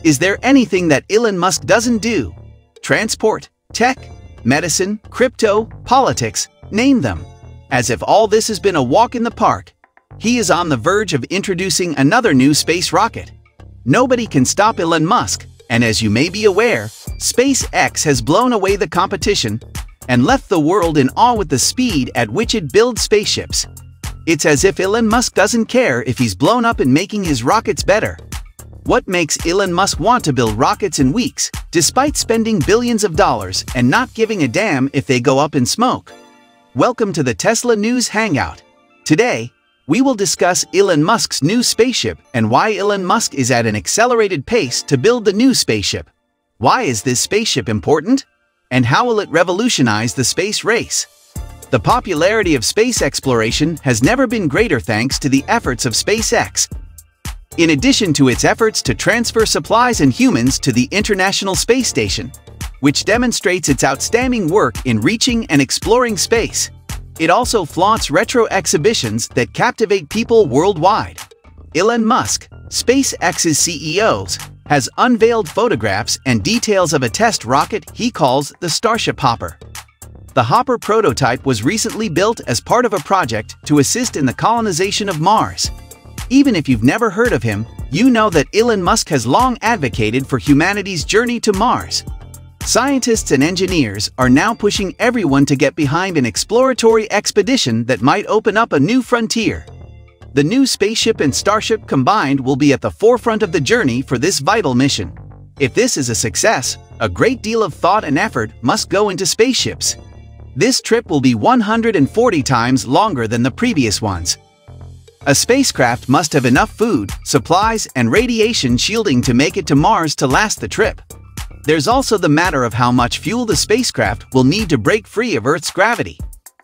Is there anything that Elon Musk doesn't do? Transport, tech, medicine, crypto, politics, name them. As if all this has been a walk in the park, he is on the verge of introducing another new space rocket. Nobody can stop Elon Musk, and as you may be aware, SpaceX has blown away the competition and left the world in awe with the speed at which it builds spaceships. It's as if Elon Musk doesn't care if he's blown up in making his rockets better. What makes Elon Musk want to build rockets in weeks, despite spending billions of dollars and not giving a damn if they go up in smoke? Welcome to the Tesla News Hangout. Today, we will discuss Elon Musk's new spaceship and why Elon Musk is at an accelerated pace to build the new spaceship. Why is this spaceship important? And how will it revolutionize the space race? The popularity of space exploration has never been greater thanks to the efforts of SpaceX. In addition to its efforts to transfer supplies and humans to the International Space Station, which demonstrates its outstanding work in reaching and exploring space, it also flaunts retro exhibitions that captivate people worldwide. Elon Musk, SpaceX's CEO, has unveiled photographs and details of a test rocket he calls the Starship Hopper. The Hopper prototype was recently built as part of a project to assist in the colonization of Mars. Even if you've never heard of him, you know that Elon Musk has long advocated for humanity's journey to Mars. Scientists and engineers are now pushing everyone to get behind an exploratory expedition that might open up a new frontier. The new spaceship and Starship combined will be at the forefront of the journey for this vital mission. If this is a success, a great deal of thought and effort must go into spaceships. This trip will be 140 times longer than the previous ones. A spacecraft must have enough food, supplies, and radiation shielding to make it to Mars to last the trip. There's also the matter of how much fuel the spacecraft will need to break free of Earth's gravity.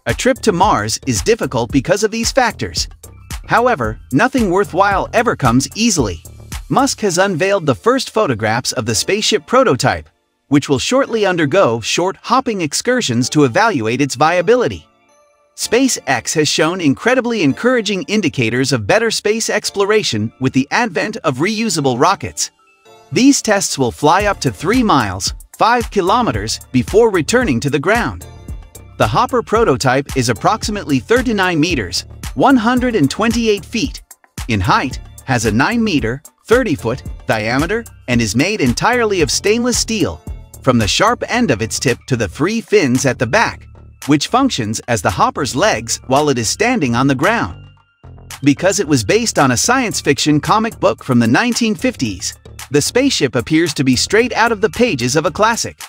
A trip to Mars is difficult because of these factors. However, nothing worthwhile ever comes easily. Musk has unveiled the first photographs of the spaceship prototype, which will shortly undergo short hopping excursions to evaluate its viability. SpaceX has shown incredibly encouraging indicators of better space exploration with the advent of reusable rockets. These tests will fly up to 3 miles, 5 kilometers, before returning to the ground. The Hopper prototype is approximately 39 meters, 128 feet, in height, has a 9-meter, 30-foot diameter, and is made entirely of stainless steel, from the sharp end of its tip to the 3 fins at the back, which functions as the Hopper's legs while it is standing on the ground. Because it was based on a science fiction comic book from the 1950s, the spaceship appears to be straight out of the pages of a classic.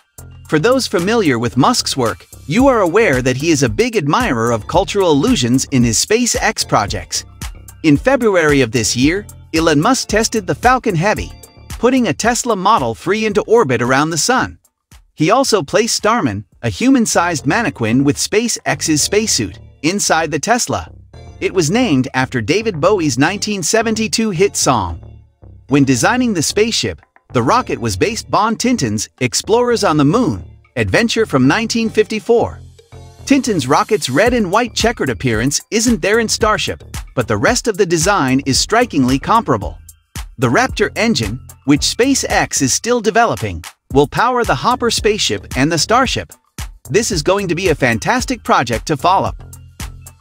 For those familiar with Musk's work, you are aware that he is a big admirer of cultural allusions in his SpaceX projects. In February of this year, Elon Musk tested the Falcon Heavy, putting a Tesla Model 3 into orbit around the Sun. He also placed Starman, a human-sized mannequin with SpaceX's spacesuit, inside the Tesla. It was named after David Bowie's 1972 hit song. When designing the spaceship, the rocket was based on Tintin's Explorers on the Moon adventure from 1954. Tintin's rocket's red and white checkered appearance isn't there in Starship, but the rest of the design is strikingly comparable. The Raptor engine, which SpaceX is still developing, will power the Hopper spaceship and the Starship. This is going to be a fantastic project to follow.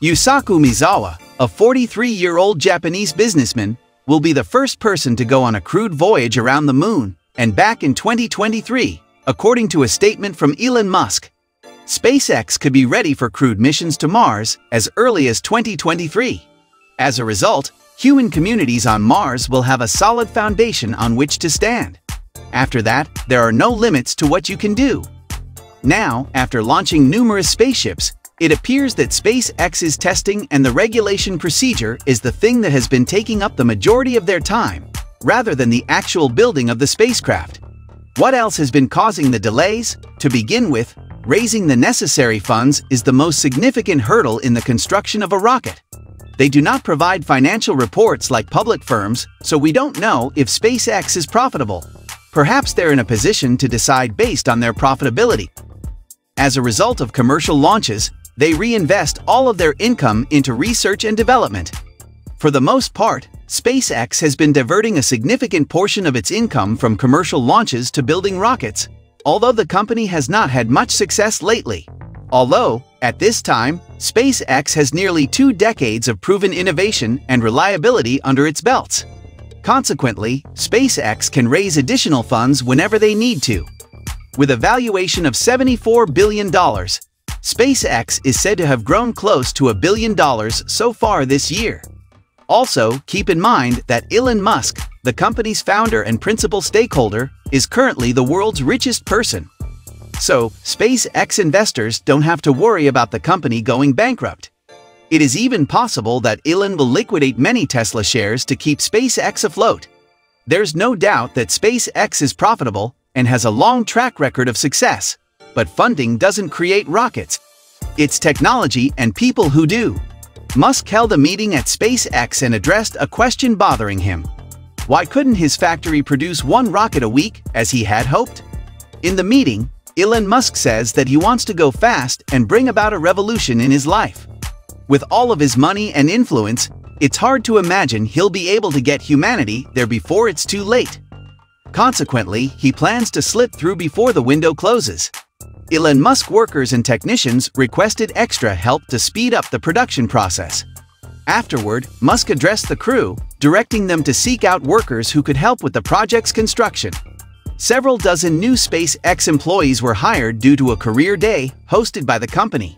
Yusaku Mizawa, a 43-year-old Japanese businessman, will be the first person to go on a crewed voyage around the moon and back in 2023, according to a statement from Elon Musk. SpaceX could be ready for crewed missions to Mars as early as 2023. As a result, human communities on Mars will have a solid foundation on which to stand. After that, there are no limits to what you can do. Now, after launching numerous spaceships, it appears that SpaceX's testing and the regulation procedure is the thing that has been taking up the majority of their time, rather than the actual building of the spacecraft. What else has been causing the delays? To begin with, raising the necessary funds is the most significant hurdle in the construction of a rocket. They do not provide financial reports like public firms, so we don't know if SpaceX is profitable. Perhaps they're in a position to decide based on their profitability. As a result of commercial launches, they reinvest all of their income into research and development. For the most part, SpaceX has been diverting a significant portion of its income from commercial launches to building rockets, although the company has not had much success lately. Although, at this time, SpaceX has nearly 2 decades of proven innovation and reliability under its belts. Consequently, SpaceX can raise additional funds whenever they need to. With a valuation of $74 billion, SpaceX is said to have grown close to $1 billion so far this year. Also, keep in mind that Elon Musk, the company's founder and principal stakeholder, is currently the world's richest person. So, SpaceX investors don't have to worry about the company going bankrupt. It is even possible that Elon will liquidate many Tesla shares to keep SpaceX afloat. There's no doubt that SpaceX is profitable and has a long track record of success, but funding doesn't create rockets. It's technology and people who do. Musk held a meeting at SpaceX and addressed a question bothering him. Why couldn't his factory produce 1 rocket a week, as he had hoped? In the meeting, Elon Musk says that he wants to go fast and bring about a revolution in his life. With all of his money and influence, it's hard to imagine he'll be able to get humanity there before it's too late. Consequently, he plans to slip through before the window closes. Elon Musk workers and technicians requested extra help to speed up the production process. Afterward, Musk addressed the crew, directing them to seek out workers who could help with the project's construction. Several dozen new SpaceX employees were hired due to a career day hosted by the company.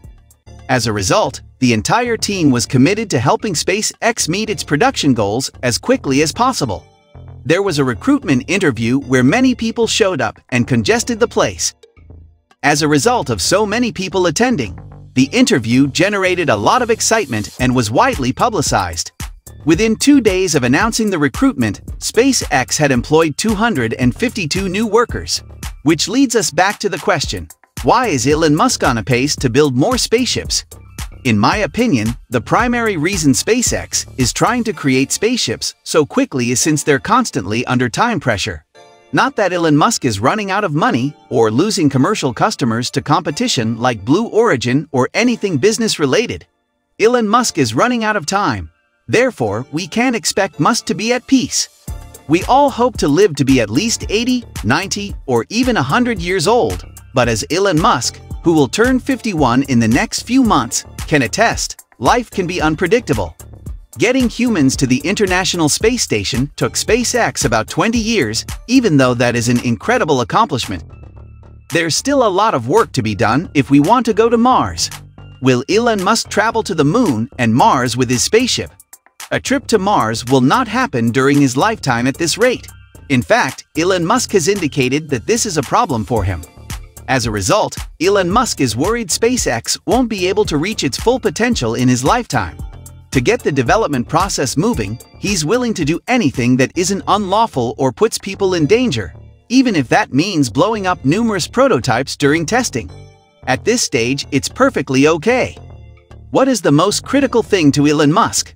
As a result, the entire team was committed to helping SpaceX meet its production goals as quickly as possible. There was a recruitment interview where many people showed up and congested the place. As a result of so many people attending, the interview generated a lot of excitement and was widely publicized. Within 2 days of announcing the recruitment, SpaceX had employed 252 new workers. Which leads us back to the question, why is Elon Musk on a pace to build more spaceships? In my opinion, the primary reason SpaceX is trying to create spaceships so quickly is since they're constantly under time pressure. Not that Elon Musk is running out of money or losing commercial customers to competition like Blue Origin or anything business-related. Elon Musk is running out of time. Therefore, we can't expect Musk to be at peace. We all hope to live to be at least 80, 90, or even 100 years old, but as Elon Musk, who will turn 51 in the next few months, can attest, life can be unpredictable. Getting humans to the International Space Station took SpaceX about 20 years, even though that is an incredible accomplishment. There's still a lot of work to be done if we want to go to Mars. Will Elon Musk travel to the Moon and Mars with his spaceship? A trip to Mars will not happen during his lifetime at this rate. In fact, Elon Musk has indicated that this is a problem for him. As a result, Elon Musk is worried SpaceX won't be able to reach its full potential in his lifetime. To get the development process moving, he's willing to do anything that isn't unlawful or puts people in danger, even if that means blowing up numerous prototypes during testing. At this stage, it's perfectly okay. What is the most critical thing to Elon Musk?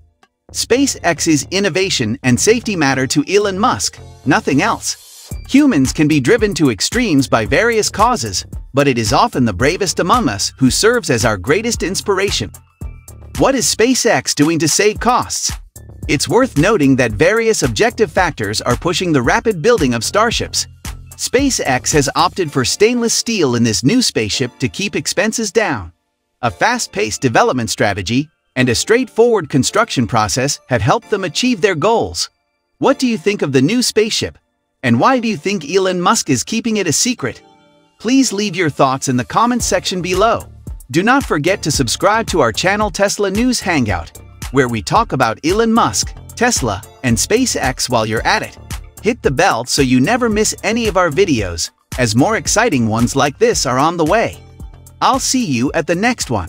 SpaceX's innovation and safety matter to Elon Musk, nothing else. Humans can be driven to extremes by various causes, but it is often the bravest among us who serves as our greatest inspiration. What is SpaceX doing to save costs? It's worth noting that various objective factors are pushing the rapid building of starships. SpaceX has opted for stainless steel in this new spaceship to keep expenses down. A fast-paced development strategy and a straightforward construction process have helped them achieve their goals. What do you think of the new spaceship? And why do you think Elon Musk is keeping it a secret? Please leave your thoughts in the comments section below. Do not forget to subscribe to our channel Tesla News Hangout, where we talk about Elon Musk, Tesla, and SpaceX while you're at it. Hit the bell so you never miss any of our videos, as more exciting ones like this are on the way. I'll see you at the next one.